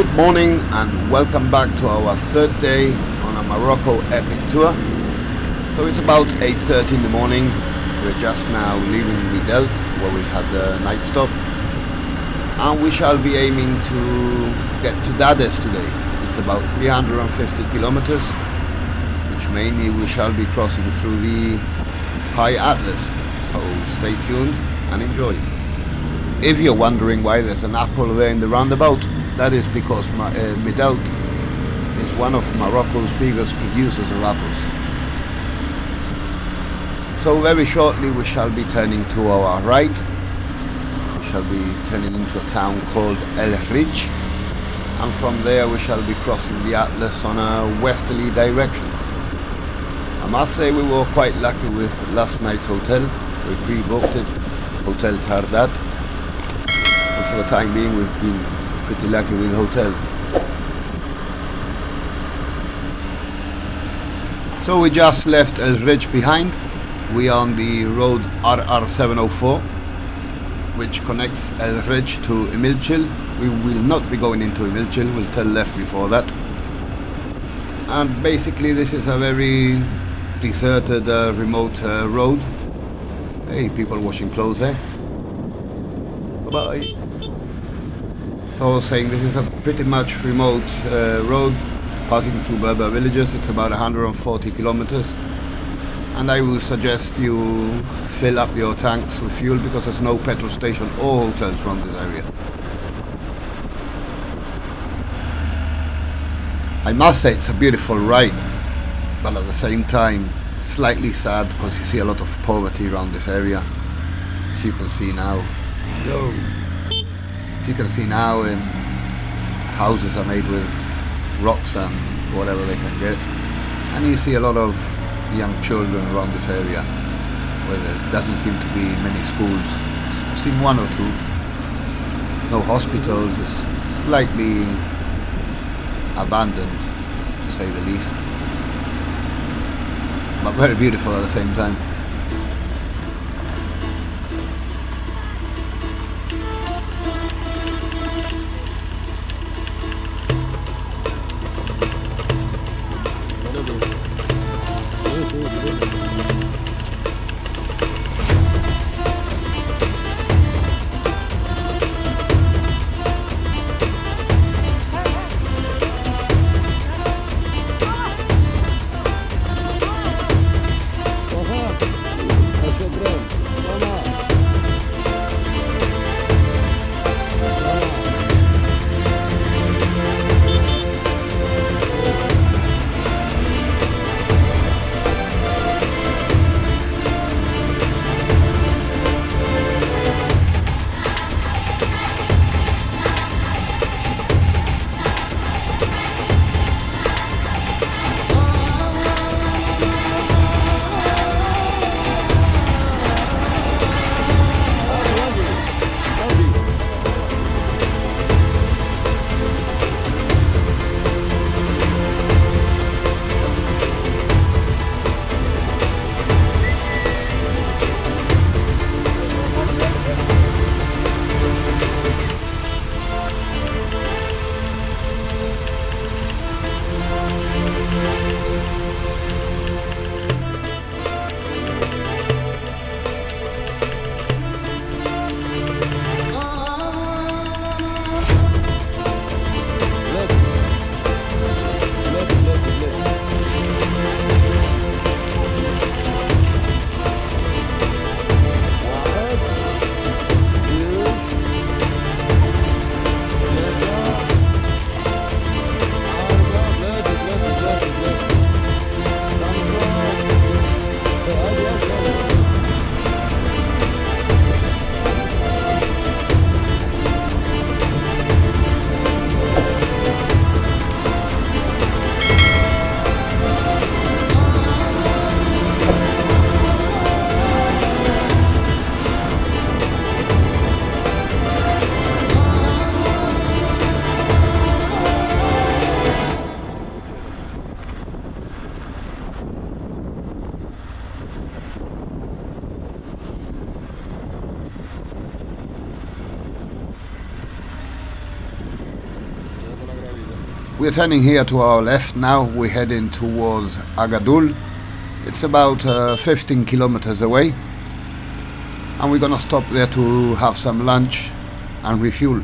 Good morning and welcome back to our third day on a Morocco Epic Tour. So it's about 8:30 in the morning. We're just now leaving Midelt, where we've had the night stop, and we shall be aiming to get to Dades today. It's about 350 kilometers, which mainly we shall be crossing through the High Atlas. So stay tuned and enjoy. If you're wondering why there's an apple there in the roundabout, that is because Midelt is one of Morocco's biggest producers of apples. So very shortly we shall be turning to our right. We shall be turning into a town called El Rich, and from there we shall be crossing the Atlas on a westerly direction. I must say we were quite lucky with last night's hotel. We pre-booked it, Hotel Tardat, and for the time being we've been pretty lucky with hotels. So we just left El Rich behind. We are on the road RR704, which connects El Rich to Imilchil. We will not be going into Imilchil, we'll turn left before that. And basically this is a very deserted, remote road. Hey, people washing clothes there. Bye-bye. So I was saying this is a pretty much remote road passing through Berber villages. It's about 140 kilometers, and I will suggest you fill up your tanks with fuel because there's no petrol station or hotels from this area. I must say it's a beautiful ride, but at the same time slightly sad because you see a lot of poverty around this area. As you can see now, houses are made with rocks and whatever they can get, and you see a lot of young children around this area where there doesn't seem to be many schools. I've seen one or two. No hospitals. It's slightly abandoned, to say the least, but very beautiful at the same time. We're turning here to our left now. We're heading towards Agadoul. It's about 15 kilometers away. And we're gonna stop there to have some lunch and refuel.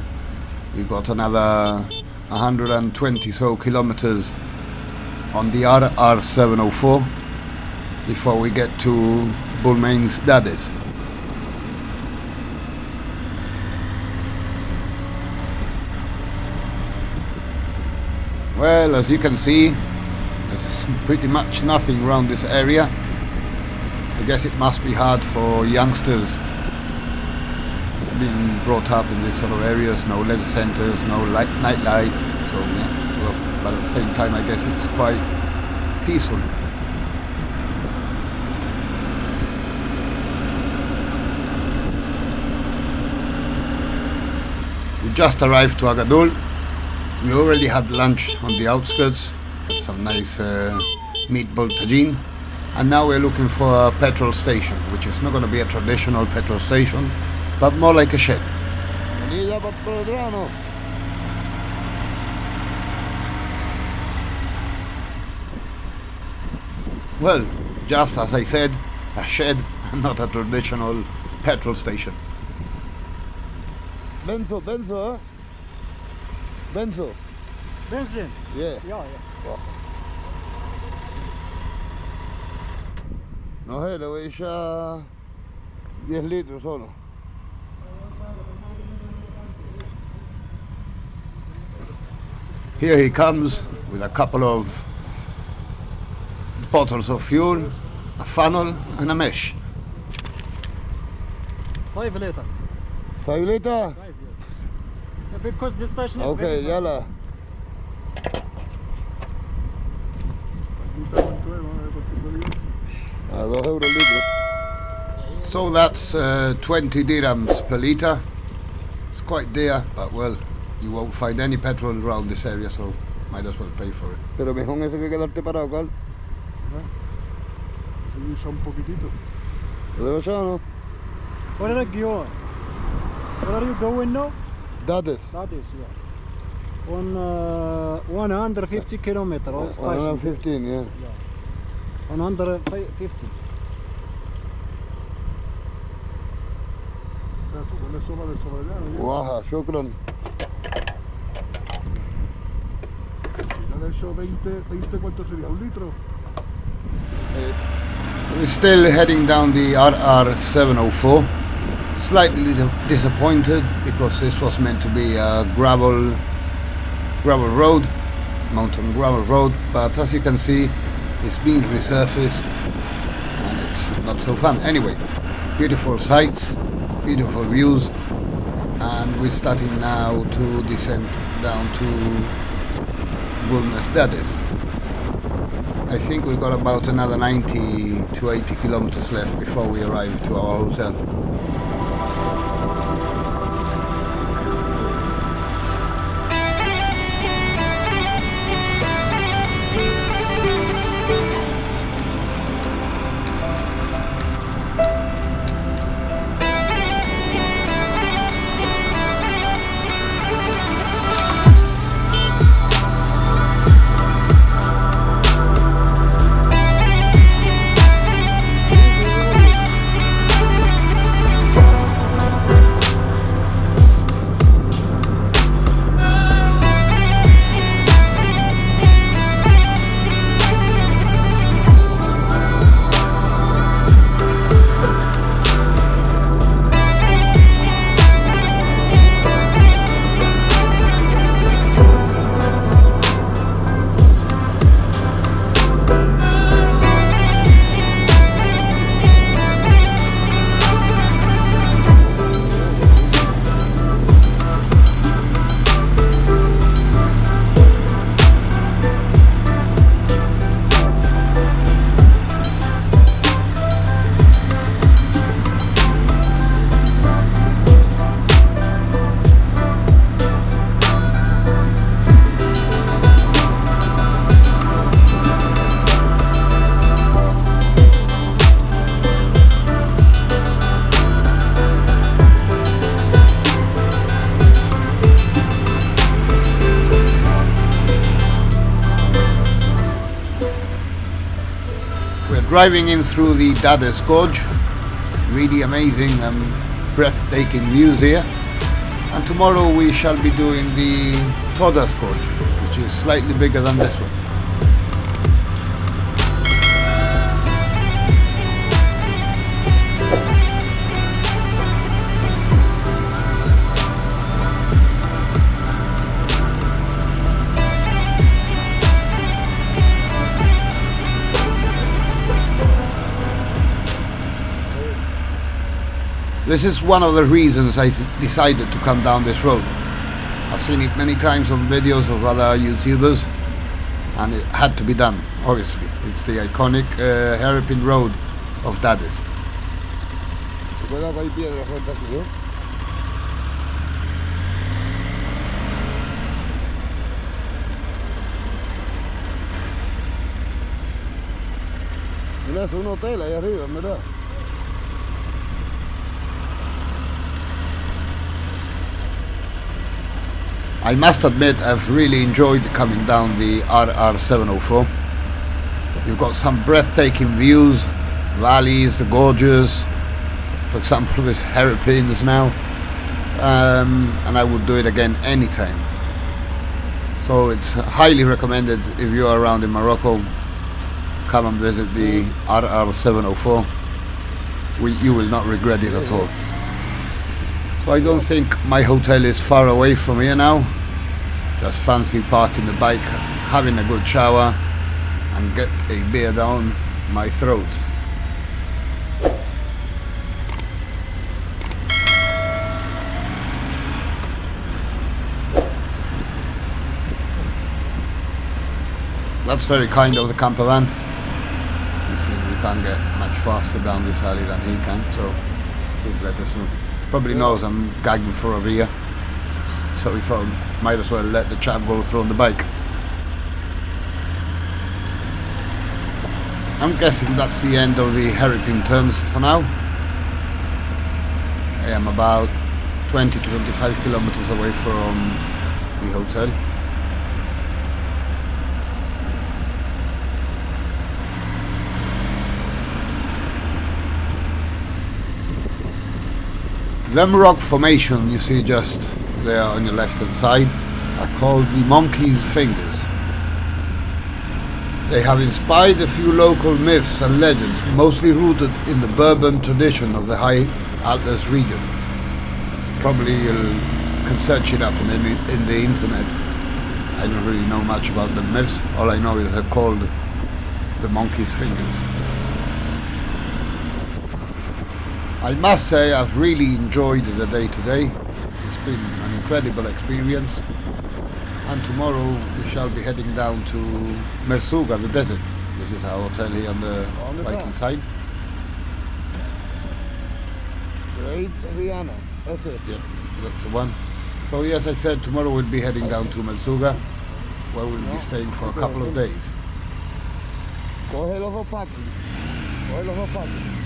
We've got another 120 so kilometers on the RR704 before we get to Bulmain's Dades. Well, as you can see, there's pretty much nothing around this area. I guess it must be hard for youngsters being brought up in these sort of areas. No leisure centres, no nightlife. So yeah, well, but at the same time, I guess it's quite peaceful. We just arrived to Agadoul. We already had lunch on the outskirts, had some nice meatball tagine, and now we're looking for a petrol station, which is not going to be a traditional petrol station, but more like a shed. Well, just as I said, a shed and not a traditional petrol station. Benzo, huh? Benzo. Benzin? Yeah. Ja. No sé, le voy a echar 10 litros solo. Here he comes with a couple of bottles of fuel, a funnel and a mesh. 5 liter. 5 liters? 5, yes. Because this station is Okay, very far. yalla. €2 litro. So that's 20 dirhams per litre. It's quite dear, but well, you won't find any petrol around this area, so might as well pay for it. Pero mejor eso que quedarte parado, Carl. Se usa un poquitito. ¿Lo debo echar o no? Where are you going? Where are you going now? Dades. That is, yeah. On 150 kilometers. All station. 115, yeah. 150. Tú con eso va de sobre allá, ¿no? Guaja, shukran. Si ya le he hecho 20, ¿cuánto sería? ¿1 litro? We're still heading down the RR704. Slightly disappointed because this was meant to be a gravel road, mountain gravel road, but as you can see, it's been resurfaced and it's not so fun. Anyway, beautiful sights, beautiful views, and we're starting now to descend down to Bulmain's Dades. I think we've got about another 90 to 80 kilometers left before we arrive to our hotel. driving in through the Dades Gorge, really amazing and breathtaking views here. And tomorrow we shall be doing the Dades Gorge, which is slightly bigger than this one. This is one of the reasons I decided to come down this road. I've seen it many times on videos of other YouTubers, and it had to be done, obviously. It's the iconic hairpin road of Dades. Cuidado, hay piedras sueltas aquí, ¿eh? Mira, es un hotel ahí arriba, en verdad. I must admit I've really enjoyed coming down the RR704. You've got some breathtaking views, valleys, gorges, for example this hairpins now, and I would do it again anytime. So it's highly recommended if you are around in Morocco, come and visit the RR704. You will not regret it at all. So I don't think my hotel is far away from here now. Just fancy parking the bike, having a good shower and get a beer down my throat. That's very kind of the camper van. You see, we can't get much faster down this alley than he can, so please let us know. Probably knows I'm gagging for a beer, so we thought might as well let the chap go through on the bike. I'm guessing that's the end of the hairpin turns for now. I am about 20 to 25 kilometers away from the hotel. Them rock formation you see just there on your left hand side are called the monkey's fingers. They have inspired a few local myths and legends, mostly rooted in the Bourbon tradition of the High Atlas region. Probably you can search it up in the internet. I don't really know much about the myths. All I know is they're called the monkey's fingers. I must say I've really enjoyed the day today. It's been an incredible experience, and tomorrow we shall be heading down to Merzouga, the desert. This is our hotel here on the right hand side. Great Rihanna, that's it. Yep, that's the one. So yes, I said tomorrow we'll be heading down to Merzouga, where we'll be staying for a couple of days. Coge los dos paquis. Coge los dos paquis.